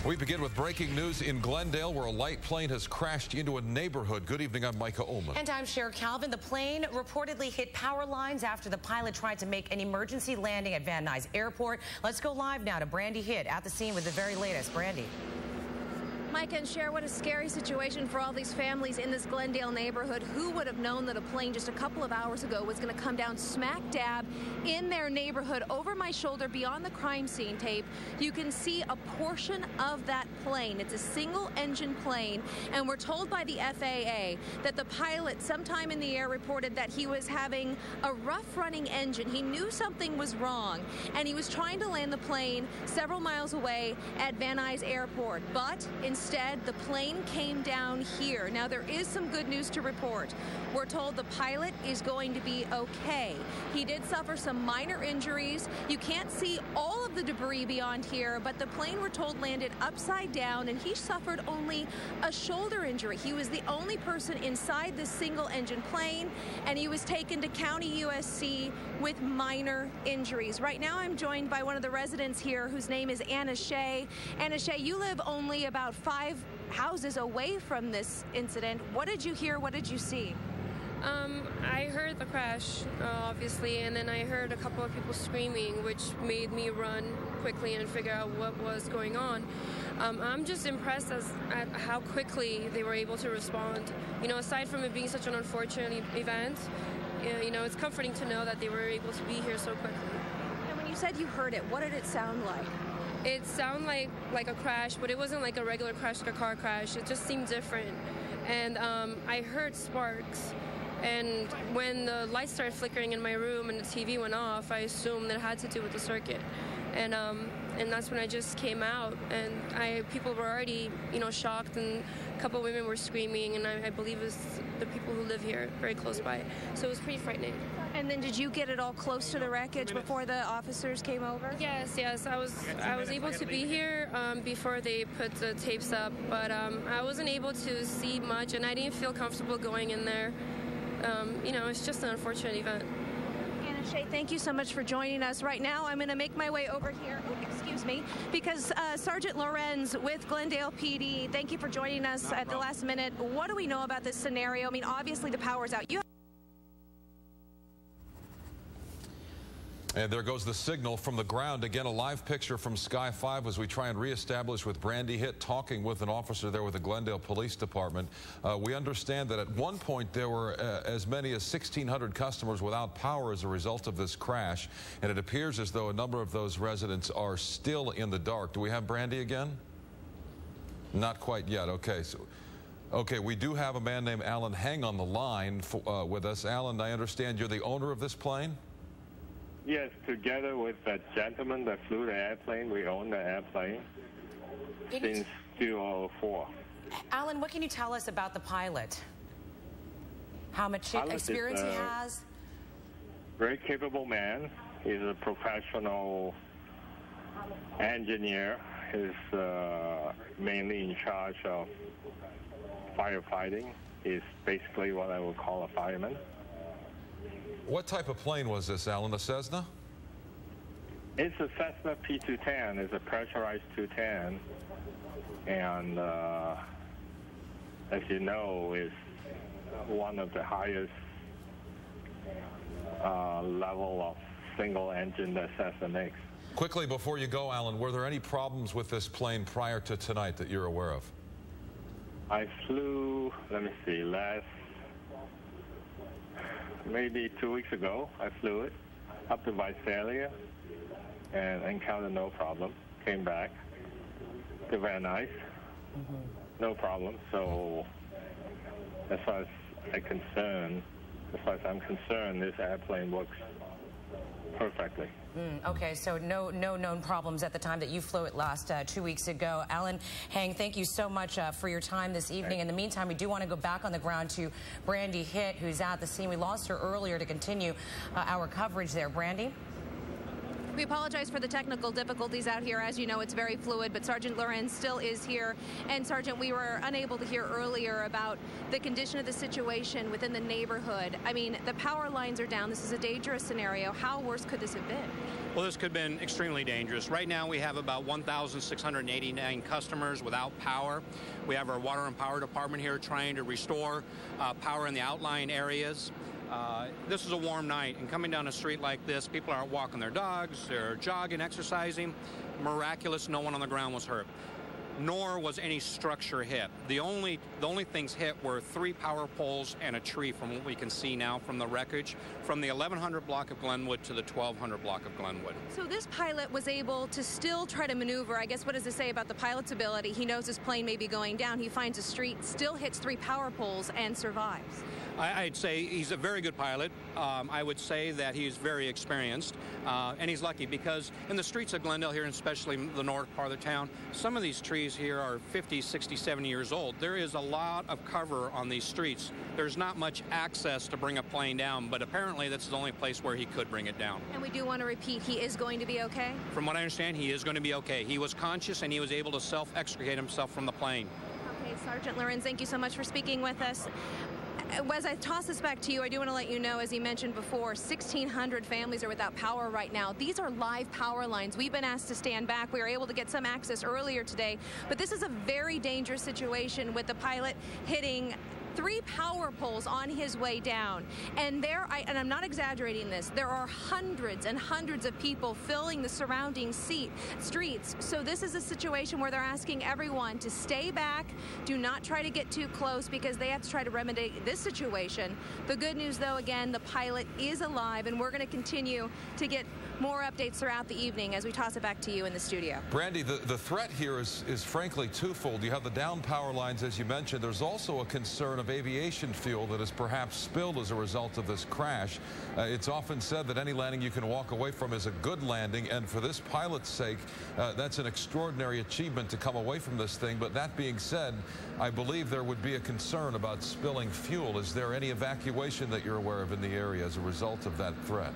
We begin with breaking news in Glendale, where a light plane has crashed into a neighborhood. Good evening, I'm Micah Ullman. And I'm Cher Calvin. The plane reportedly hit power lines after the pilot tried to make an emergency landing at Van Nuys Airport. Let's go live now to Brandi Hitt at the scene with the very latest. Brandi. Mike and Cher, what a scary situation for all these families in this Glendale neighborhood. Who would have known that a plane just a couple of hours ago was going to come down smack dab in their neighborhood? Over my shoulder, beyond the crime scene tape, you can see a portion of that plane. It's a single-engine plane, and we're told by the FAA that the pilot sometime in the air reported that he was having a rough-running engine. He knew something was wrong, and he was trying to land the plane several miles away at Van Nuys Airport, but instead, the plane came down here. Now, there is some good news to report. We're told the pilot is going to be okay. He did suffer some minor injuries. You can't see all of the debris beyond here, but the plane, we're told, landed upside down, and he suffered only a shoulder injury. He was the only person inside this single-engine plane, and he was taken to County USC with minor injuries. Right now, I'm joined by one of the residents here, whose name is Anna Shea. Anna Shea, you live only about 5 houses away from this incident. What did you hear? What did you see? I heard the crash, obviously, and then I heard a couple of people screaming, which made me run quickly and figure out what was going on. I'm just impressed at how quickly they were able to respond. You know, aside from it being such an unfortunate event, you know, it's comforting to know that they were able to be here so quickly. And when you said you heard it, what did it sound like? It sounded like a crash, but it wasn't like a regular crash, like a car crash. It just seemed different. And I heard sparks. And when the lights started flickering in my room and the TV went off, I assumed that it had to do with the circuit. And that's when I just came out, and people were already, you know, shocked, and a couple of women were screaming, and I believe it was the people who live here very close by. So it was pretty frightening. And then did you get it all close to the wreckage before the officers came over? Yes. I was able to be here before they put the tapes up, but I wasn't able to see much, and I didn't feel comfortable going in there. You know, it's just an unfortunate event. Anna Shea, thank you so much for joining us. Right now, I'm going to make my way over here, because Sergeant Lorenz with Glendale PD, thank you for joining us at the last minute. What do we know about this scenario? I mean, obviously the power's out. And there goes the signal from the ground. Again, a live picture from Sky 5 as we try and reestablish with Brandi Hitt, talking with an officer there with the Glendale Police Department. We understand that at one point there were as many as 1,600 customers without power as a result of this crash, and it appears as though a number of those residents are still in the dark. Do we have Brandi again? Not quite yet. Okay. Okay, we do have a man named Alan Hang on the line with us. Alan, I understand you're the owner of this plane? Yes, together with that gentleman that flew the airplane, we own the airplane since 2004. Alan, what can you tell us about the pilot? How much experience he has? Very capable man. He's a professional engineer. He's mainly in charge of firefighting. He's basically what I would call a fireman. What type of plane was this, Alan? A Cessna? It's a Cessna P210. It's a pressurized 210. And as you know, it's one of the highest level of single engine that Cessna makes. Quickly, before you go, Alan, were there any problems with this plane prior to tonight that you're aware of? I flew, let me see, maybe 2 weeks ago, I flew it up to Visalia and encountered no problem. Came back to Van Nuys, no problem. So as far as I'm concerned, this airplane works perfectly. Okay, so no known problems at the time that you flew it last 2 weeks ago. Alan Hang, thank you so much for your time this evening. In the meantime, we do want to go back on the ground to Brandi Hitt, who's at the scene. We lost her earlier to continue our coverage there. Brandi? We apologize for the technical difficulties out here. As you know, it's very fluid, but Sergeant Lorenz still is here. And Sergeant, we were unable to hear earlier about the condition of the situation within the neighborhood. I mean, the power lines are down. This is a dangerous scenario. How worse could this have been? Well, this could have been extremely dangerous. Right now, we have about 1,689 customers without power. We have our water and power department here trying to restore power in the outlying areas. This is a warm night, and coming down a street like this, people aren't walking their dogs, they're jogging, exercising. Miraculous, no one on the ground was hurt, nor was any structure hit. The only things hit were 3 power poles and a tree, from what we can see now from the wreckage, from the 1100 block of Glenwood to the 1200 block of Glenwood. So this pilot was able to still try to maneuver. I guess, what does it say about the pilot's ability? He knows his plane may be going down. He finds a street, still hits 3 power poles, and survives. I'd say he's a very good pilot. I would say that he's very experienced, and he's lucky because in the streets of Glendale here, and especially the north part of the town, some of these trees here are 50, 60, 70 years old. There is a lot of cover on these streets. There's not much access to bring a plane down, but apparently that's the only place where he could bring it down. And we do want to repeat, he is going to be okay? From what I understand, he is going to be okay. He was conscious, and he was able to self-extricate himself from the plane. Okay, Sergeant Lorenz, thank you so much for speaking with us. As I toss this back to you, I do want to let you know, as you mentioned before, 1,600 families are without power right now. These are live power lines. We've been asked to stand back. We were able to get some access earlier today, but this is a very dangerous situation with the pilot hitting 3 power poles on his way down. And and I'm not exaggerating this, there are hundreds and hundreds of people filling the surrounding streets. So this is a situation where they're asking everyone to stay back, do not try to get too close, because they have to try to remedy this situation. The good news, though, again, the pilot is alive, and we're going to continue to get more updates throughout the evening as we toss it back to you in the studio. Brandi, the threat here is frankly twofold. You have the down power lines, as you mentioned. There's also a concern of aviation fuel that has perhaps spilled as a result of this crash. It's often said that any landing you can walk away from is a good landing, and for this pilot's sake, that's an extraordinary achievement to come away from this thing. But that being said, I believe there would be a concern about spilling fuel. Is there any evacuation that you're aware of in the area as a result of that threat?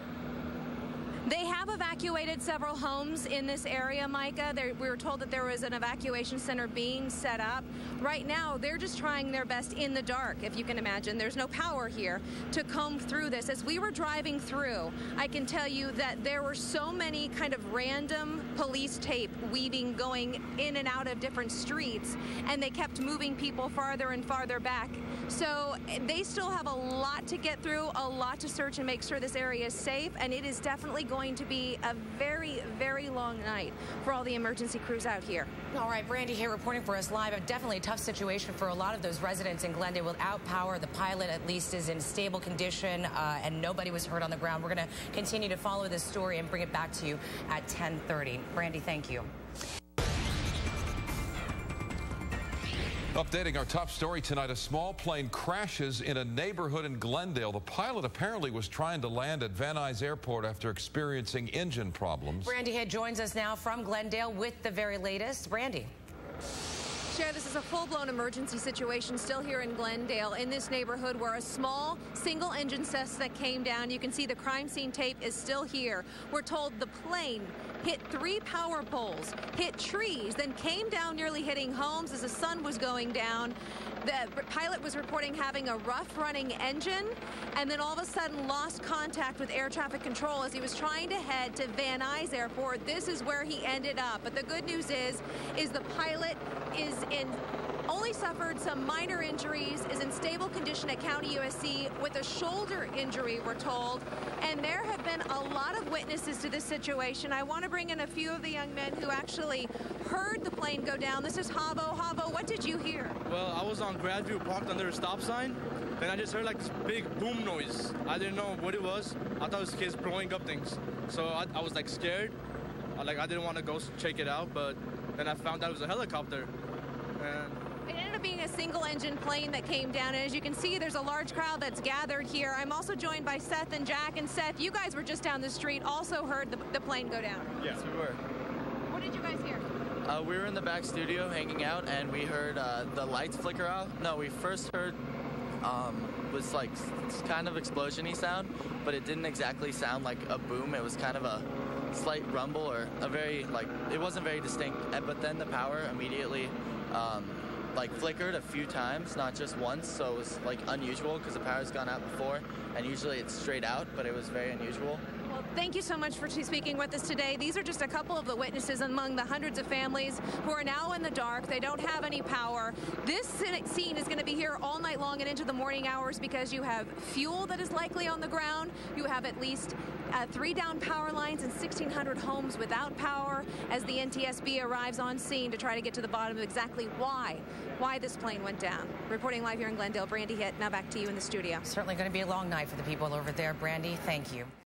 They have evacuated several homes in this area, Micah. We were told that there was an evacuation center being set up. Right now, they're just trying their best in the dark, if you can imagine. There's no power here to comb through this. As we were driving through, I can tell you that there were so many kind of random police tape weaving going in and out of different streets, and they kept moving people farther and farther back. So they still have a lot to get through, a lot to search and make sure this area is safe, and it is definitely going to be a very, very long night for all the emergency crews out here. All right, Brandi here reporting for us live. Definitely a tough situation for a lot of those residents in Glendale without power. The pilot, at least, is in stable condition, and nobody was hurt on the ground. We're going to continue to follow this story and bring it back to you at 10:30. Brandi, thank you. Updating our top story tonight, a small plane crashes in a neighborhood in Glendale. The pilot apparently was trying to land at Van Nuys Airport after experiencing engine problems. Brandi Hitt joins us now from Glendale with the very latest. Brandi. Cher, this is a full-blown emergency situation still here in Glendale, in this neighborhood where a small single-engine Cessna came down. You can see the crime scene tape is still here. We're told the plane hit 3 power poles, hit trees, then came down, nearly hitting homes as the sun was going down. The pilot was reporting having a rough-running engine, and then all of a sudden lost contact with air traffic control as he was trying to head to Van Nuys Airport. This is where he ended up. But the good news is the pilot only suffered some minor injuries, is in stable condition at County USC with a shoulder injury, we're told. And there have been a lot of witnesses to this situation. I want to bring in a few of the young men who actually heard the plane go down. This is Havo. Havo, what did you hear? Well, I was on Grandview parked under a stop sign, and I just heard like this big boom noise. I didn't know what it was. I thought it was kids blowing up things. So I was like scared. I didn't want to go check it out, but then I found out it was a helicopter. And it ended up being a single-engine plane that came down, and as you can see, there's a large crowd that's gathered here. I'm also joined by Seth and Jack. And Seth, you guys were just down the street, also heard the plane go down. Yes, we were. What did you guys hear? We were in the back studio hanging out, and we heard the lights flicker out. No, we first heard was like kind of explosion-y sound, but it didn't exactly sound like a boom. It was kind of a slight rumble, or a very, like, it wasn't very distinct. But then the power immediately like flickered a few times, not just once, so it was like unusual because the power's gone out before, and usually it's straight out, but it was very unusual. Well, thank you so much for speaking with us today. These are just a couple of the witnesses among the hundreds of families who are now in the dark. They don't have any power. This scene is going to be here all night long and into the morning hours because you have fuel that is likely on the ground. You have at least 3 down power lines and 1,600 homes without power as the NTSB arrives on scene to try to get to the bottom of exactly why this plane went down. Reporting live here in Glendale, Brandi Hitt. Now back to you in the studio. Certainly going to be a long night for the people over there. Brandi, thank you.